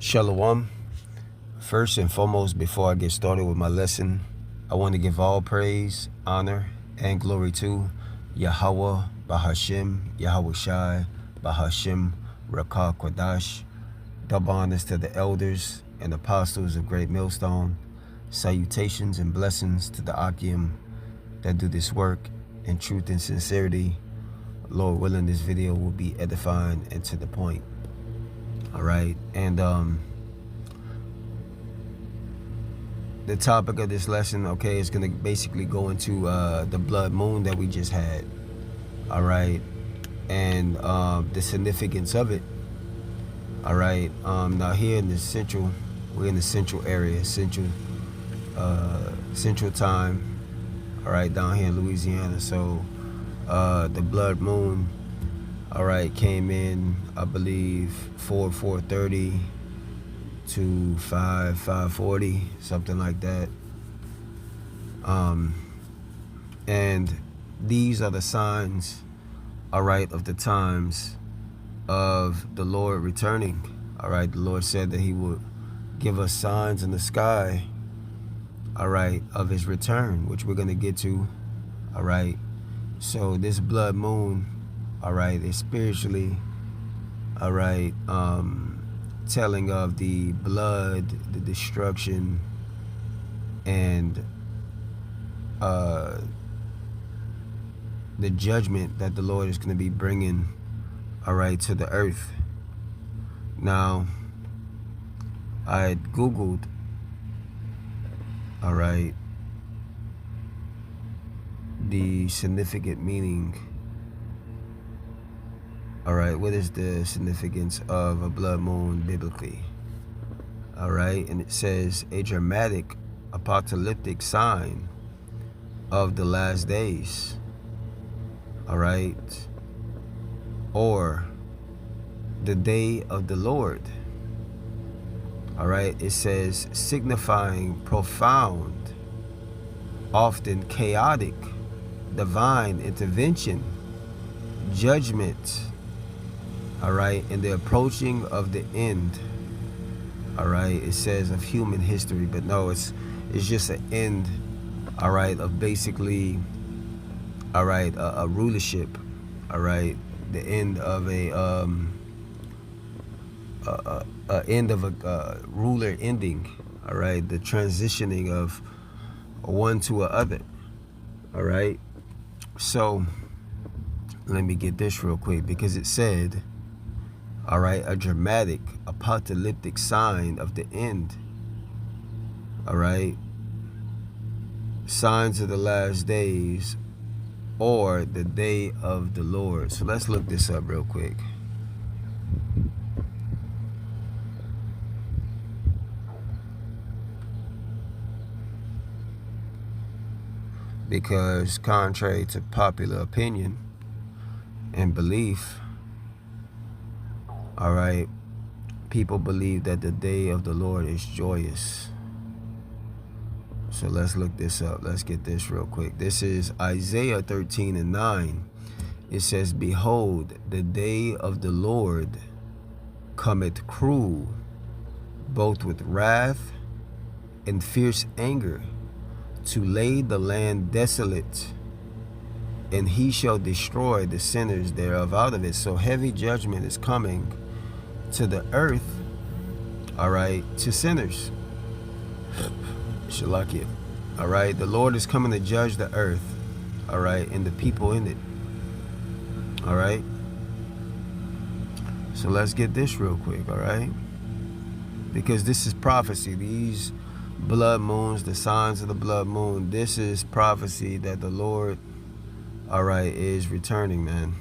Shalom. First and foremost, before I get started with my lesson, I want to give all praise, honor, and glory to Yahweh, Bahashim, Yahweh Shai, Bahashim, Rakah Kwadash. Double honors to the elders and apostles of Great Millstone. Salutations and blessings to the Akim that do this work in truth and sincerity. Lord willing, this video will be edifying and to the point. All right, and the topic of this lesson, okay, is going to basically go into the blood moon that we just had. All right, and the significance of it. All right, now here in the central, we're in the central area, central time. All right, down here in Louisiana. So the blood moon, all right, came in, I believe, 4:30 to 5:40, something like that. And these are the signs, all right, of the times of the Lord returning. All right, the Lord said that he would give us signs in the sky, all right, of his return, which we're going to get to. All right, so this blood moon, all right, is spiritually, all right, telling of the blood, the destruction, and the judgment that the Lord is going to be bringing, all right, to the earth. Now, I had Googled, all right, the significant meaning. All right, what is the significance of a blood moon biblically? All right, and it says a dramatic apocalyptic sign of the last days. All right, or the day of the Lord. All right, it says signifying profound, often chaotic, divine intervention, judgment, all right, and the approaching of the end. All right, it says of human history, but no, it's just an end, all right, of basically, all right, a rulership, all right, the end of a end of a ruler ending, all right, the transitioning of one to a other. All right, so let me get this real quick, because it said, all right, a dramatic apocalyptic sign of the end. All right, signs of the last days, or the day of the Lord. So let's look this up real quick. Because contrary to popular opinion and belief, all right, people believe that the day of the Lord is joyous. So let's look this up. Let's get this real quick. This is Isaiah 13:9. It says, behold, the day of the Lord cometh cruel, both with wrath and fierce anger, to lay the land desolate, and he shall destroy the sinners thereof out of it. So heavy judgment is coming to the earth, all right, to sinners. Shalakia. All right, the Lord is coming to judge the earth, all right, and the people in it. All right, so let's get this real quick, all right, because this is prophecy. These blood moons, the signs of the blood moon, this is prophecy that the Lord, all right, is returning, man.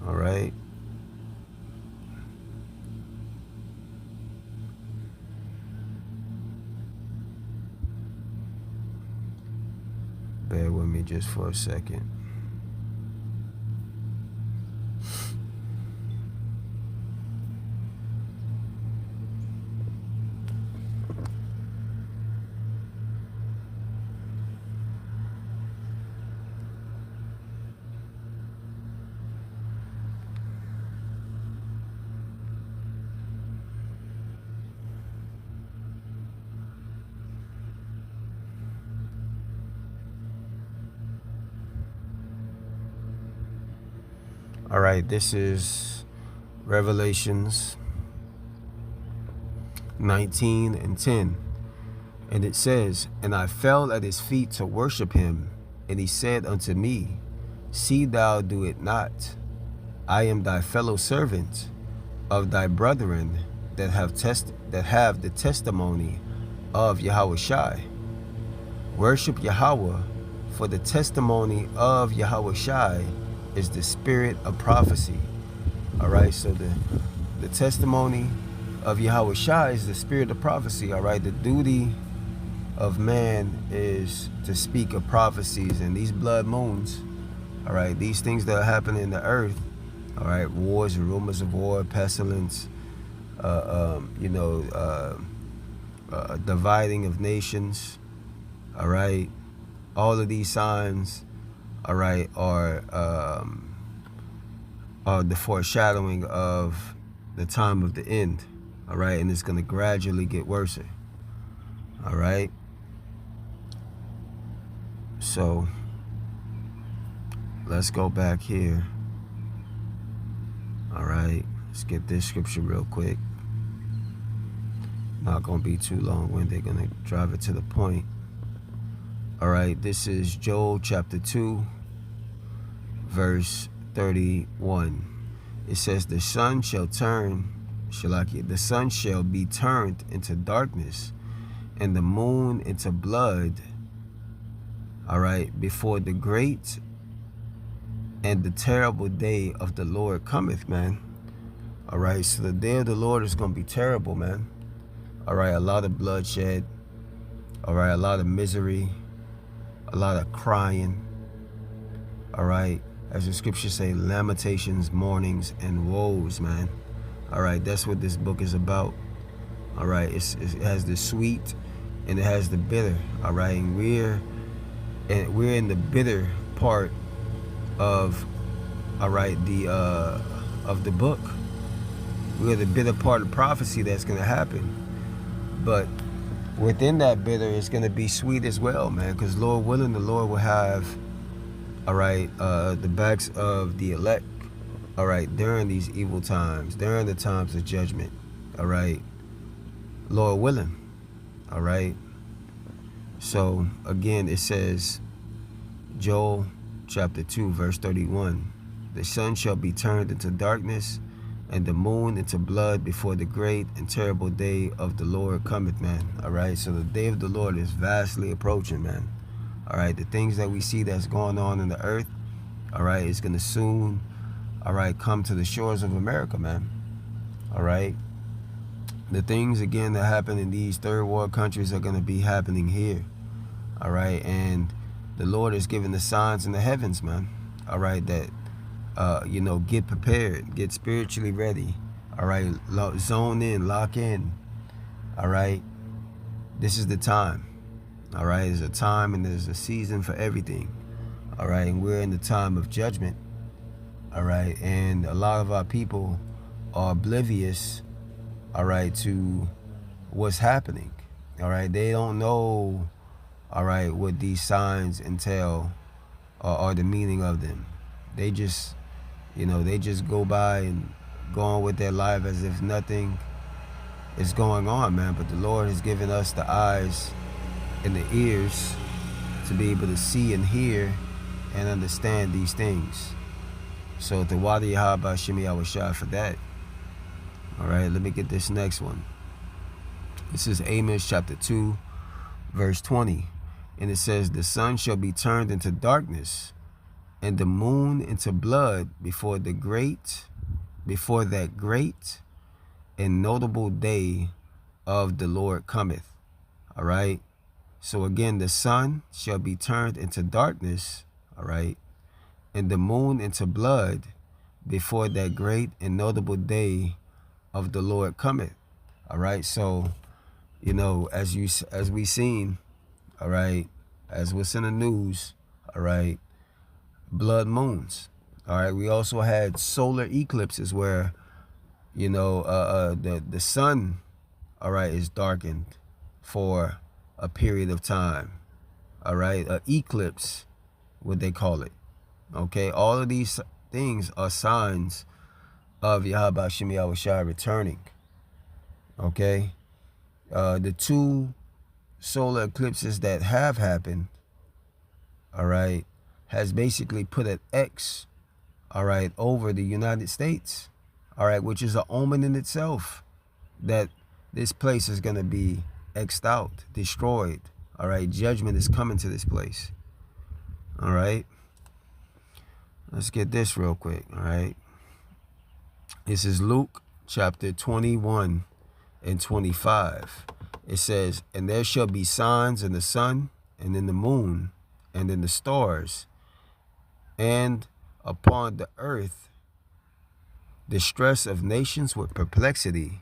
All right, bear with me just for a second. All right, this is Revelations 19 and 10. And it says, "And I fell at his feet to worship him. And he said unto me, See thou do it not. I am thy fellow servant of thy brethren that have the testimony of Yahushai. Worship Yahweh, for the testimony of Yahushai is the spirit of prophecy." All right, so the testimony of Yahushai is the spirit of prophecy. All right, the duty of man is to speak of prophecies, and these blood moons, all right, these things that are happening in the earth, all right, wars and rumors of war, pestilence, dividing of nations, all right, all of these signs, all right, are the foreshadowing of the time of the end, all right, and it's going to gradually get worse, all right. So let's go back here. All right, let's get this scripture real quick. Not gonna be too long-winded, gonna drive it to the point. All right, this is Joel chapter 2, verse 31. It says, the sun shall be turned into darkness, and the moon into blood, all right, before the great and the terrible day of the Lord cometh, man. All right, so the day of the Lord is going to be terrible, man. All right, a lot of bloodshed. All right, a lot of misery. A lot of crying. All right, as the scriptures say, lamentations, mournings, and woes, man. All right, that's what this book is about. All right, it has the sweet and it has the bitter. All right, and we're in the bitter part of, all right, of the book. We're the bitter part of prophecy that's going to happen, but within that bitter is going to be sweet as well, man, because Lord willing, the Lord will have, all right, the backs of the elect, all right, during these evil times, during the times of judgment, all right, Lord willing, all right. So again, it says, Joel chapter 2, verse 31, the sun shall be turned into darkness, and the moon into blood before the great and terrible day of the Lord cometh, man. All right, so the day of the Lord is vastly approaching, man. All right, the things that we see that's going on in the earth, all right, it's going to soon, all right, come to the shores of America, man. All right, the things, again, that happen in these third world countries are going to be happening here. All right, and the Lord is giving the signs in the heavens, man. All right, that get prepared, get spiritually ready. All right, zone in, lock in. All right, this is the time. All right, there's a time and there's a season for everything. All right, and we're in the time of judgment. All right, and a lot of our people are oblivious, all right, to what's happening. All right, they don't know, all right, what these signs entail or the meaning of them. They just, they just go by and go on with their life as if nothing is going on, man. But the Lord has given us the eyes and the ears to be able to see and hear and understand these things. So the Wadi Yahaba Shimi Awashai for that. All right, let me get this next one. This is Amos chapter 2, verse 20. And it says, the sun shall be turned into darkness, and the moon into blood before that great and notable day of the Lord cometh. All right. So again, the sun shall be turned into darkness, all right, and the moon into blood before that great and notable day of the Lord cometh. All right. So, as we seen, all right, as what's in the news, all right, blood moons. All right, we also had solar eclipses where, the sun, all right, is darkened for a period of time. All right, eclipse, what they call it. Okay, all of these things are signs of Yahweh Shem Yahushua returning. Okay? The 2 solar eclipses that have happened, all right, has basically put an X, all right, over the United States, all right, which is an omen in itself that this place is going to be X'd out, destroyed, all right. Judgment is coming to this place, all right. Let's get this real quick, all right. This is Luke chapter 21 and 25. It says, and there shall be signs in the sun and in the moon and in the stars, and upon the earth distress of nations with perplexity,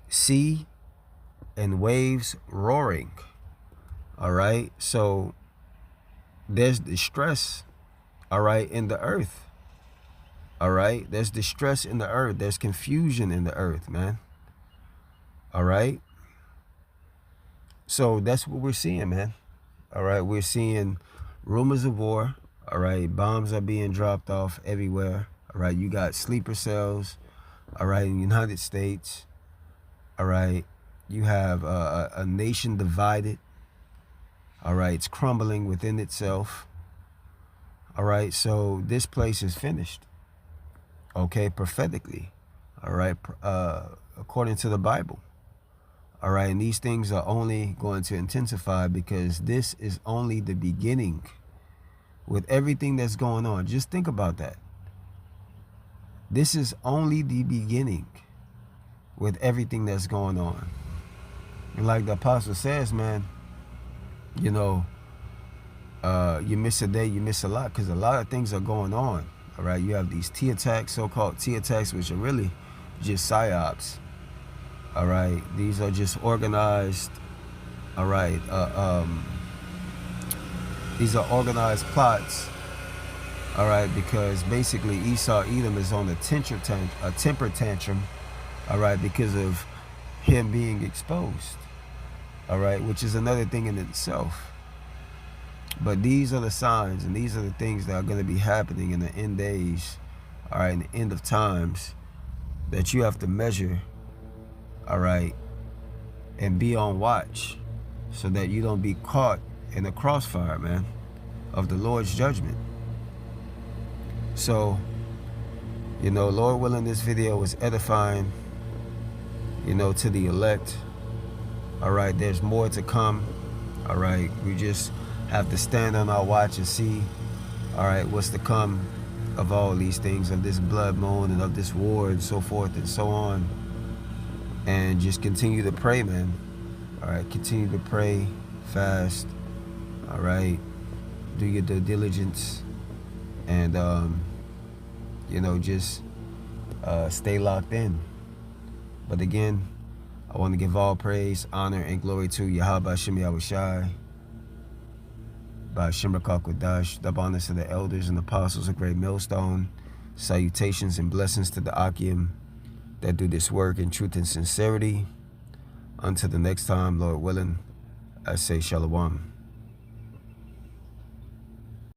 sea and waves roaring. All right, so there's distress, all right, in the earth. All right, there's distress in the earth. There's confusion in the earth, man. All right, so that's what we're seeing, man. All right, we're seeing rumors of war. All right, bombs are being dropped off everywhere. All right, you got sleeper cells, all right, in the United States. All right, you have a nation divided. All right, it's crumbling within itself. All right, so this place is finished. Okay, prophetically. All right, according to the Bible. All right, and these things are only going to intensify because this is only the beginning with everything that's going on. Just think about that. This is only the beginning with everything that's going on. And like the apostle says, man, you know, you miss a day, you miss a lot, because a lot of things are going on. All right, you have these T attacks, so-called T attacks, which are really just psyops. All right, these are just organized. All right, these are organized plots. All right, because basically Esau Edom is on a temper tantrum. All right, because of him being exposed. All right, which is another thing in itself. But these are the signs and these are the things that are going to be happening in the end days, all right, in the end of times, that you have to measure, all right, and be on watch so that you don't be caught in the crossfire, man, of the Lord's judgment. So, you know, Lord willing, this video was edifying, you know, to the elect. All right, there's more to come. All right, we just have to stand on our watch and see, all right, what's to come of all these things, of this blood moon and of this war and so forth and so on. And just continue to pray, man. All right, continue to pray, fast. All right, do your due diligence, and you know, just stay locked in. But again, I want to give all praise, honor, and glory to Yahweh Shem Yahushai, by Shem Kodash, the honors to the elders and apostles of Great Millstone. Salutations and blessings to the Akim that do this work in truth and sincerity. Until the next time, Lord willing, I say Shalom.